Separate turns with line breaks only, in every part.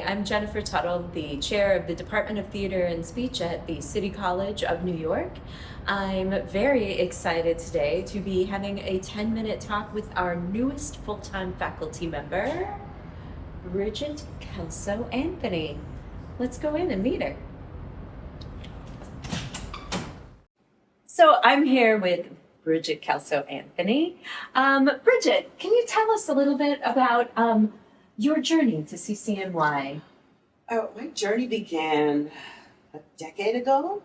I'm Jennifer Tuttle, the chair of the Department of Theater and Speech at the City College of New York. I'm very excited today to be having a 10-minute talk with our newest full-time faculty member, Bridget Kelso Anthony. Let's go in and meet her. So I'm here with Bridget Kelso Anthony. Bridget, can you tell us a little bit about your journey to CCNY?
Oh, my journey began a decade ago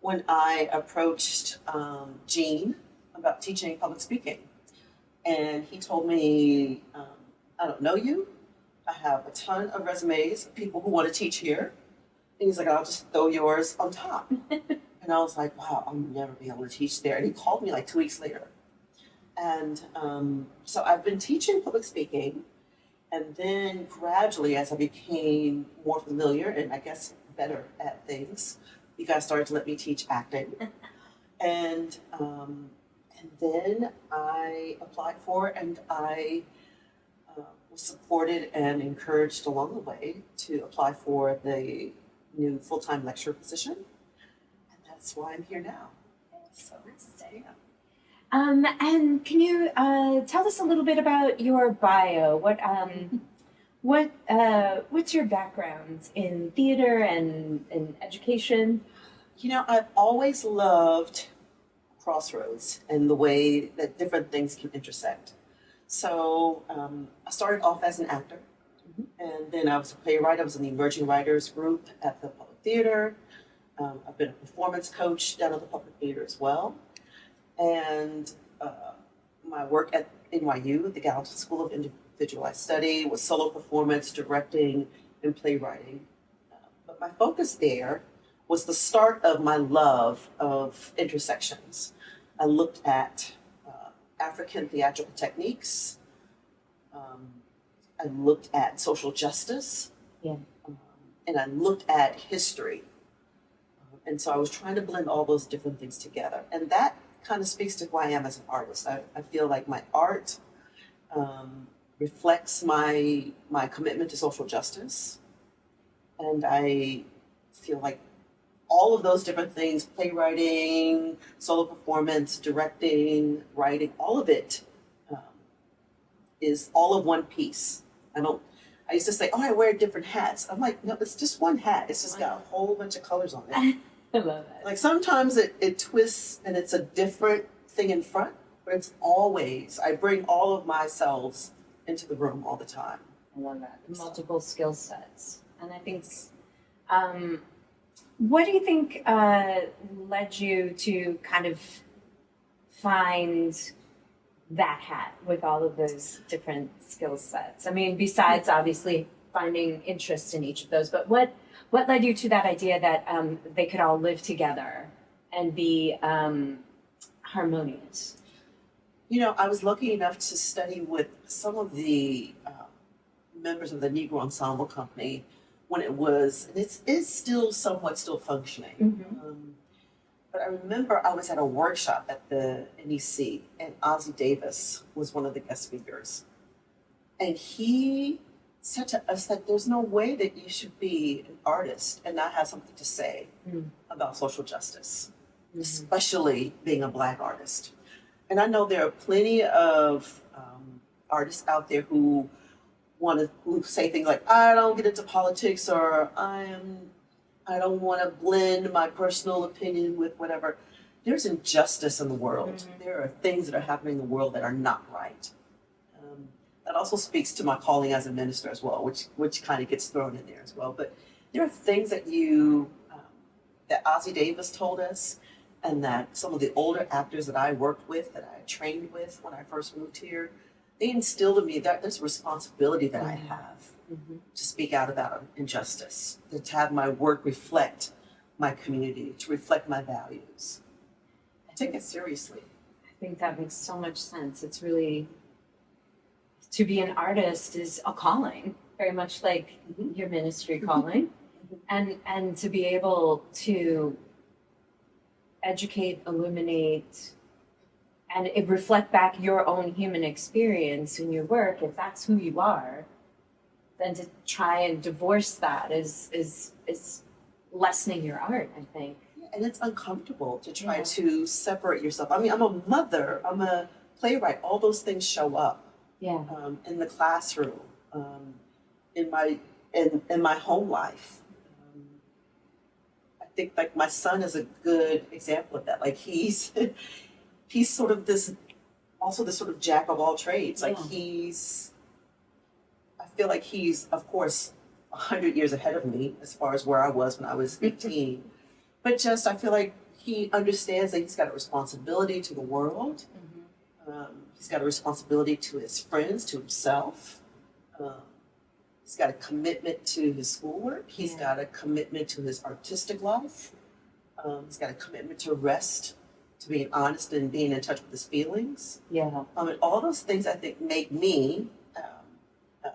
when I approached Gene about teaching public speaking. And he told me, I don't know you. I have a ton of resumes of people who want to teach here. And he's like, I'll just throw yours on top. And I was like, wow, I'll never be able to teach there. And he called me like 2 weeks later. And so I've been teaching public speaking. And then gradually, as I became more familiar and I guess better at things, you guys started to let me teach acting. And then I applied for it, and I was supported and encouraged along the way to apply for the new full-time lecturer position. And that's why I'm here now. So, yeah.
And can you tell us a little bit about your bio? What's your background in theater and in education?
You know, I've always loved crossroads and the way that different things can intersect. So I started off as an actor, and then I was a playwright. I was in the emerging writers group at the Public Theater. I've been a performance coach down at the Public Theater as well. And my work at NYU, the Gallatin School of Individualized Study, was solo performance, directing, and playwriting. But my focus there was the start of my love of intersections. I looked at African theatrical techniques. I looked at social justice.
Yeah.
And I looked at history. And so I was trying to blend all those different things together. And that kind of speaks to who I am as an artist. I feel like my art reflects my commitment to social justice. And I feel like all of those different things, playwriting, solo performance, directing, writing, all of it is all of one piece. I used to say, oh, I wear different hats. I'm like, no, it's just one hat. It's just got a whole bunch of colors on it.
I love it.
Like sometimes it twists and it's a different thing in front, but it's always, I bring all of myself into the room all the time.
I love that. Multiple skill sets. And I think, what do you think led you to kind of find that hat with all of those different skill sets? I mean, besides obviously finding interest in each of those, but what led you to that idea that they could all live together and be harmonious?
You know, I was lucky enough to study with some of the members of the Negro Ensemble Company when it was, and it is still somewhat still functioning.
Mm-hmm.
But I remember I was at a workshop at the NEC, and Ozzie Davis was one of the guest speakers. And he said to us that there's no way that you should be an artist and not have something to say about social justice, especially being a Black artist. And I know there are plenty of artists out there who who say things like, I don't get into politics, or I don't want to blend my personal opinion with whatever. There's injustice in the world. There are things that are happening in the world that are not right. That also speaks to my calling as a minister as well, which kind of gets thrown in there as well. But there are things that that Ozzie Davis told us, and that some of the older actors that I worked with, that I trained with when I first moved here, they instilled in me that there's a responsibility that I have to speak out about injustice, to have my work reflect my community, to reflect my values. I take it seriously.
I think that makes so much sense. It's really, to be an artist is a calling, very much like your ministry calling. And to be able to educate, illuminate, and it reflect back your own human experience in your work, if that's who you are, then to try and divorce that is lessening your art, I think.
And it's uncomfortable to try
Yeah.
to separate yourself. I mean, I'm a mother, I'm a playwright, all those things show up
Yeah.
in the classroom, in my home life. I think like my son is a good example of that. Like he's he's sort of this sort of jack of all trades. Like
Yeah.
I feel like he's of course 100 years ahead of me as far as where I was when I was 18. But just I feel like he understands that he's got a responsibility to the world. He's got a responsibility to his friends, to himself. He's got a commitment to his schoolwork. He's got a commitment to his artistic life. He's got a commitment to rest, to being honest and being in touch with his feelings.
Yeah.
And all those things I think make me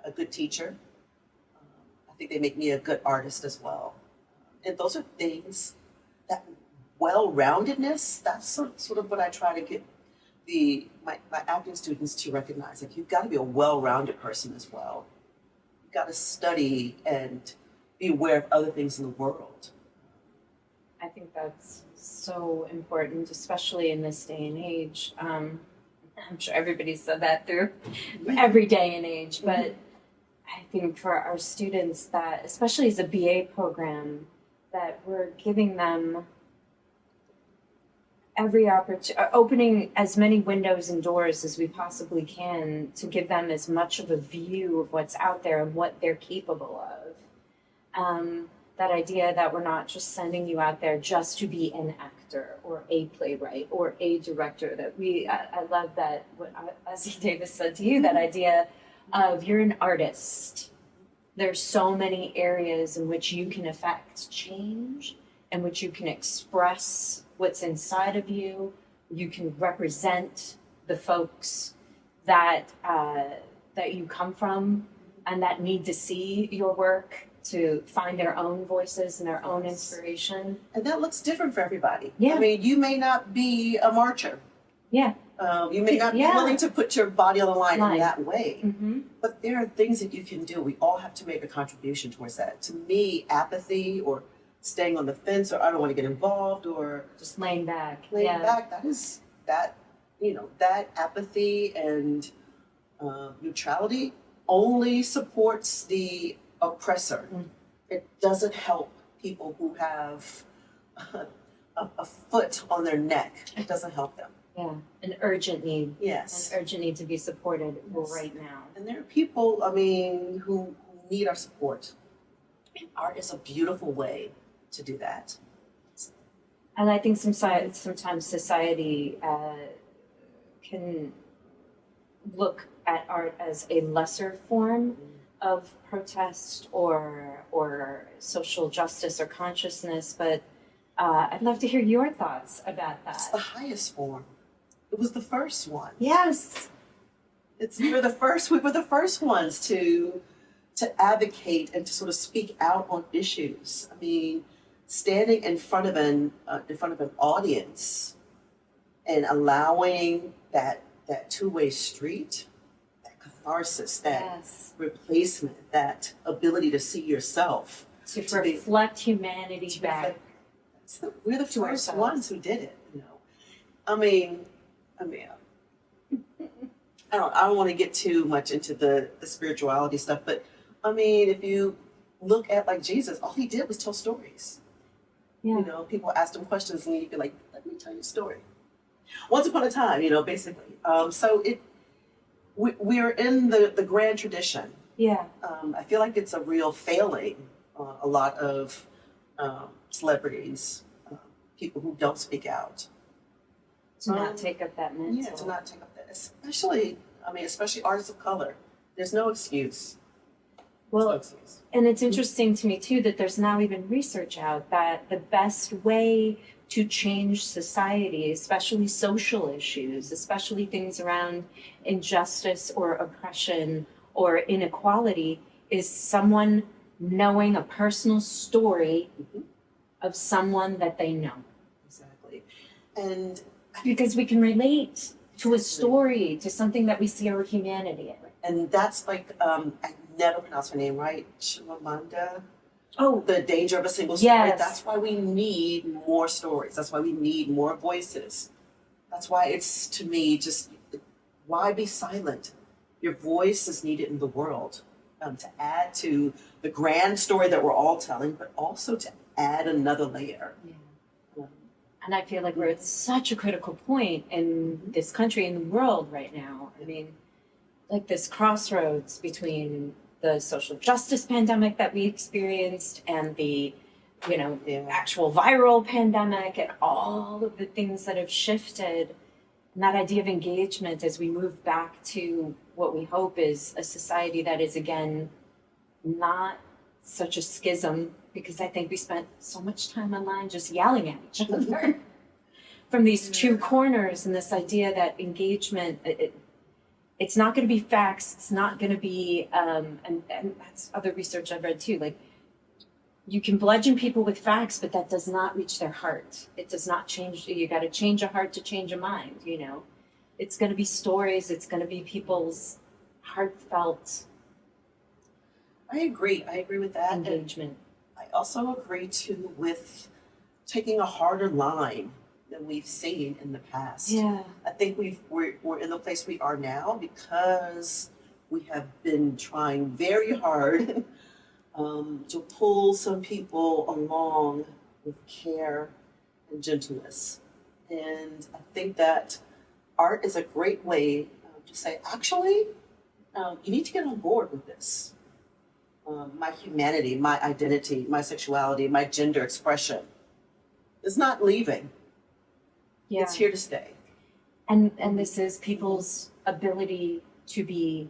a good teacher. I think they make me a good artist as well. And those are things that well-roundedness, that's sort of what I try to get my acting students to recognize. Like you've got to be a well-rounded person as well. You've got to study and be aware of other things in the world.
I think that's so important, especially in this day and age. I'm sure everybody's said that through every day and age, but I think for our students that, especially as a BA program, that we're giving them every opportunity, opening as many windows and doors as we possibly can to give them as much of a view of what's out there and what they're capable of. That idea that we're not just sending you out there just to be an actor or a playwright or a director, that I love that what Ozzie Davis said to you, that idea of you're an artist. There's so many areas in which you can affect change, in which you can express what's inside of you. You can represent the folks that you come from and that need to see your work to find their own voices and their own inspiration.
And that looks different for everybody.
Yeah.
I mean, you may not be a marcher.
Yeah.
You may not be willing to put your body on the line in that way.
Mm-hmm.
But there are things that you can do. We all have to make a contribution towards that. To me, apathy or staying on the fence or I don't want to get involved or
just laying back.
That apathy and neutrality only supports the oppressor. It doesn't help people who have a foot on their neck. It doesn't help them.
Yeah, an urgent need.
Yes.
An urgent need to be supported right now.
And there are people, I mean, who need our support. And art is a beautiful way to do that.
And I think sometimes society can look at art as a lesser form of protest or social justice or consciousness, but I'd love to hear your thoughts about that.
It's the highest form. It was the first one.
Yes.
We were the first ones to advocate and to sort of speak out on issues. I mean, standing in front of an audience and allowing that two-way street, that catharsis, that replacement, that ability to see yourself,
to reflect humanity back.
We're the first ones who did it. You know, I mean, I don't want to get too much into the spirituality stuff, but I mean, if you look at like Jesus, all he did was tell stories.
Yeah.
You know, people asked him questions and he'd be like, let me tell you a story. Once upon a time, you know, basically. So we're in the grand tradition.
Yeah.
I feel like it's a real failing. A lot of celebrities, people who don't speak out.
To not take up that mantle.
Yeah, to not take up that. Especially artists of color. There's no excuse.
Well, and it's interesting to me too that there's now even research out that the best way to change society, especially social issues, especially things around injustice or oppression or inequality, is someone knowing a personal story of someone that they know.
Exactly. And
because we can relate to a story, to something that we see our humanity in.
And that's like, I never pronounce her name right. Chimamanda.
Oh,
The danger of a single story.
yes.
That's why we need more stories. That's why we need more voices. That's why it's, to me, just why be silent? Your voice is needed in the world, to add to the grand story that we're all telling, but also to add another layer.
Yeah. And I feel like we're at such a critical point in this country and the world right now. I mean, like this crossroads between the social justice pandemic that we experienced and the, actual viral pandemic and all of the things that have shifted. And that idea of engagement as we move back to what we hope is a society that is, again, not such a schism, because I think we spent so much time online just yelling at each other from these two corners, and this idea that engagement, it's not going to be facts, it's not going to be, and that's other research I've read too, like, you can bludgeon people with facts, but that does not reach their heart. It does not change. You got to change a heart to change a mind, It's going to be stories. It's going to be people's heartfelt
I agree with that.
engagement.
And I also agree too with taking a harder line than we've seen in the past.
Yeah.
I think we're in the place we are now because we have been trying very hard to pull some people along with care and gentleness. And I think that art is a great way to say, actually, you need to get on board with this. My humanity, my identity, my sexuality, my gender expression is not leaving.
Yeah.
It's here to stay.
And this is people's ability to be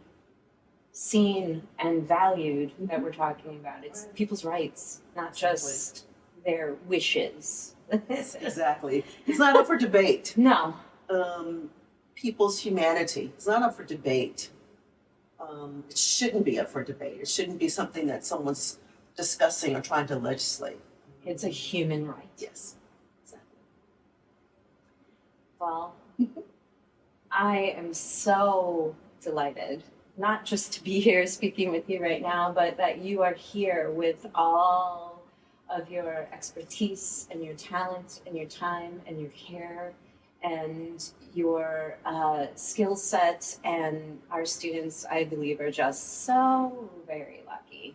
seen and valued that we're talking about. It's people's rights, not just their wishes.
Exactly. It's not up for debate.
No.
People's humanity is not up for debate. It shouldn't be up for debate. It shouldn't be something that someone's discussing or trying to legislate.
It's a human right.
Yes, exactly.
Well, I am so delighted, not just to be here speaking with you right now, but that you are here with all of your expertise and your talent and your time and your care and your skill set. And our students, I believe, are just so very lucky.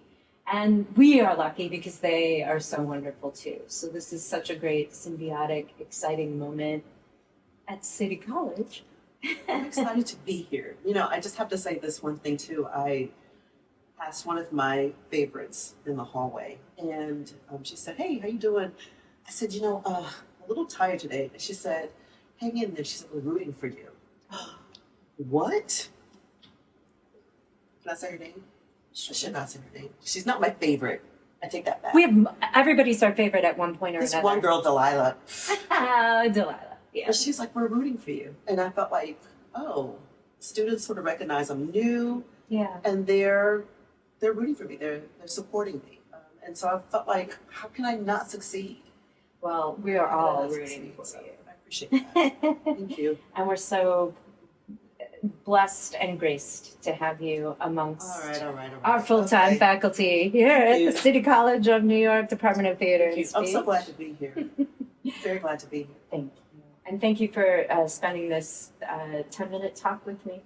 And we are lucky because they are so wonderful too. So this is such a great, symbiotic, exciting moment at City College.
I'm excited to be here. I just have to say this one thing too. I passed one of my favorites in the hallway, and she said, "Hey, how you doing?" I said, a little tired today. And she said, "Hang in there." She said, "We're rooting for you." What? Can I say her name? I should not say her name. She's not my favorite. I take that back.
Everybody's our favorite at one point or
This
another.
one girl, Delilah.
Delilah. Yeah.
And she's like, "We're rooting for you." And I felt like, oh, students sort of recognize I'm new,
Yeah.
and they're rooting for me. They're supporting me. And so I felt like, how can I not succeed?
Well, we are
How can I
all
not
rooting for
succeed?
you.
So I appreciate that. Thank you.
And we're so blessed and graced to have you amongst
All right.
our full-time
Okay.
faculty here at
Thank
the
you.
City College of New York Department of Theater
Thank
and
you. I'm so
Speech.
glad to be here. Very glad to be here.
Thank you. And thank you for spending this 10-minute talk with me.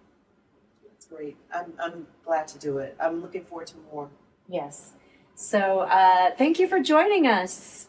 It's great. I'm glad to do it. I'm looking forward to more.
Yes. So thank you for joining us.